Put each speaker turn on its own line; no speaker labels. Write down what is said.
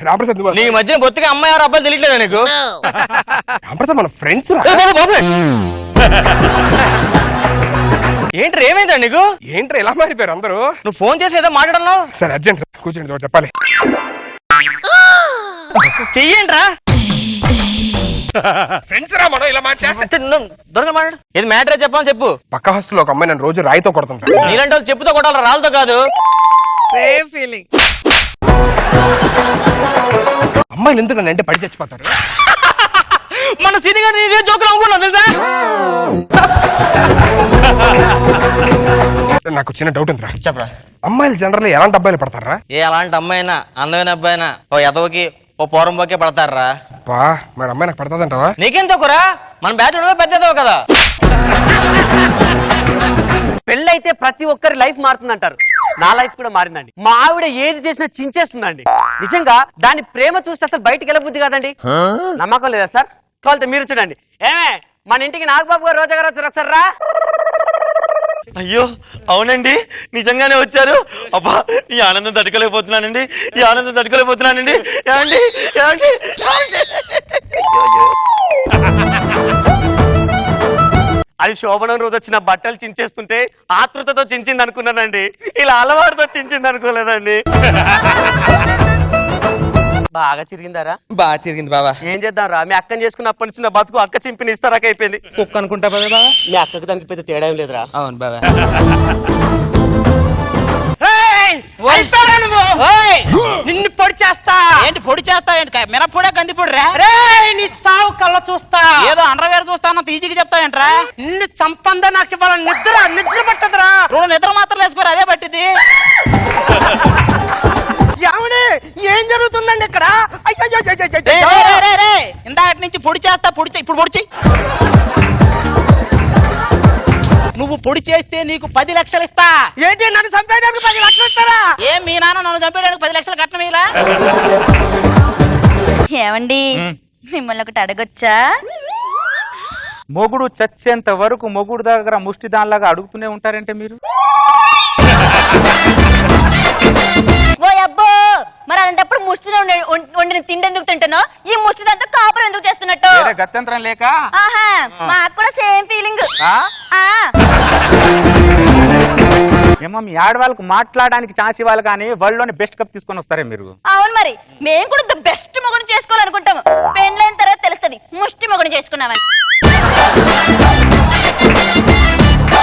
రామప్రసాద్
నీ మధ్యన బొత్తిగా అమ్మాయి ఎవరు అబ్బాయి తెలియట్లేదా నీకు?
రామప్రసాద్ మన ఫ్రెండ్స్.
ఏంట్రా ఏమైందా నీకు?
ఏంట్రా ఎలా మారిపోయారు అందరూ?
నువ్వు ఫోన్ చేసి ఏదో మాట్లాడన్నావు.
సరే అర్జెంట్ కూర్చోండి చెప్పాలి.
చెయ్యండిరా
ఫ్రెండ్స్ రా మనం ఇలా మాట్లాడు.
దొరక మాట్లాడు. ఏది మ్యాటర్ చెప్పని చెప్పు.
పక్క హాస్టల్ ఒక అమ్మాయి నన్ను రోజు రాయితో కొడుతుంటా.
నీలంటే వాళ్ళు చెప్పుతో కొట్టాలి, రాళ్ళతో కాదు.
ఫీలింగ్
అమ్మాయిలు ఎందుకు నన్ను అంటే పడి చచ్చిపోతారు?
మన సినిమా నీదే జోకులు అనుకున్నావు తెలుసా?
నాకు చిన్న డౌట్ ఉందిరా.
చెప్పరా.
అమ్మాయిలు జనరల్ ఎలాంటి అబ్బాయిలు పడతారా?
ఏ అలాంటి అమ్మాయినా అందమైన అబ్బాయినా ఓ ఎదవకి ఓ పోరంబోకే పడతారా?
మరి అమ్మాయి నాకు పడతాదంటావా?
నీకేం తక్కువరా? మన బ్యాచ్ పెద్ద ఎదవ కదా.
పెళ్ళైతే ప్రతి ఒక్కరి లైఫ్ మారుతుందంటారు. నా లైఫ్ కూడా మారిందండి. మా ఆవిడ ఏది చేసినా చించేస్తుందండి. నిజంగా దాని ప్రేమ చూస్తే అసలు బయటికి వెళ్ళబుద్ధి కాదండి. నమ్మకం లేదా సార్? కావాలంటే మీరు చూడండి. ఏమే మన ఇంటికి నాగబాబు గారు రోజా గారు వచ్చారు, ఒకసారి రా.
అయ్యో అవునండి, నిజంగానే వచ్చారు. అబ్బా ఈ ఆనందం తట్టుకోలేకపోతున్నానండి, ఈ ఆనందం తట్టుకోలేకపోతున్నానండి. ఏమండి ఏమండి
అది శోభనం రోజు వచ్చిన బట్టలు చించేస్తుంటే ఆతృతతో చించింది అనుకున్నానండి. ఇలా అలవాటుతో చించింది అనుకోలేదండి. బాగా చిరిగిందారా?
బాగా చిరిగింది బాబా.
ఏం చేద్దాం రా, మీ అక్కని చేసుకున్నప్పటి నుంచి నా బతుకు అక్క చింపిని ఇస్తారాక అయిపోయింది.
కుక్క అనుకుంటా బాబా.
మీ అక్కకి దానికి పెద్ద తేడా ఏం లేదురా.
అవును బాబా.
నిన్ను పొడి చేస్తా.
ఏంటి పొడి చేస్తా? ఏంటి మినప్పొడే కందిపొడి రా?
నీ చావు కళ్ళ చూస్తా.
ఏదో అండర్వేర్ చూస్తాను ఈజీగా చెప్తావేంట్రా?
నిన్ను చంపందా నాకు ఇవాళ నిద్ర పట్టదురా.
రెండు నిద్ర మాత్రం వేసుకోరు అదే పట్టింది.
ఏం జరుగుతుందండి ఇక్కడ?
ఇందాక నుంచి పొడి చేస్తా ఇప్పుడు పొడి చెయ్యి. నువ్వు పొడి చేస్తే నీకు 10 లక్షలు ఇస్తా.
ఏంటి నన్ను చంపేయడానికి 10 లక్షలు ఇస్తారా?
ఏం మీ నాన్న నన్ను చంపేయడానికి 10 లక్షలు కట్టడం ఇలా?
ఏమండి మిమ్మల్ని ఒకటి అడగొచ్చా?
మొగుడు చచ్చేంత వరకు మొగుడు దగ్గర ముష్టి దానిలాగా అడుగుతూనే ఉంటారంటే మీరు?
ఓ అబ్బో, మరి అలాంటప్పుడు ముష్టి వండిన తిండి ఎందుకు తింటున్నావు? ఈ ముష్టి దాంతో కాపురం ఎందుకు చేస్తున్నట్టు?
గత్యంతరం లేక?
ఆహా, మాకు కూడా సేమ్ ఫీలింగ్.
ఏమో మీ ఆడవాళ్ళకు మాట్లాడడానికి ఛాన్స్ ఇవ్వాలి కానీ వరల్డ్లోని బెస్ట్ కప్ తీసుకొని వస్తారే మీరు?
అవును, మరి మేము కూడా ద బెస్ట్ మొగుడు చేసుకోవాలనుకుంటాము. పెళ్ళైన తర్వాత తెలుస్తుంది ముష్టి మొగుడు చేసుకున్నామని.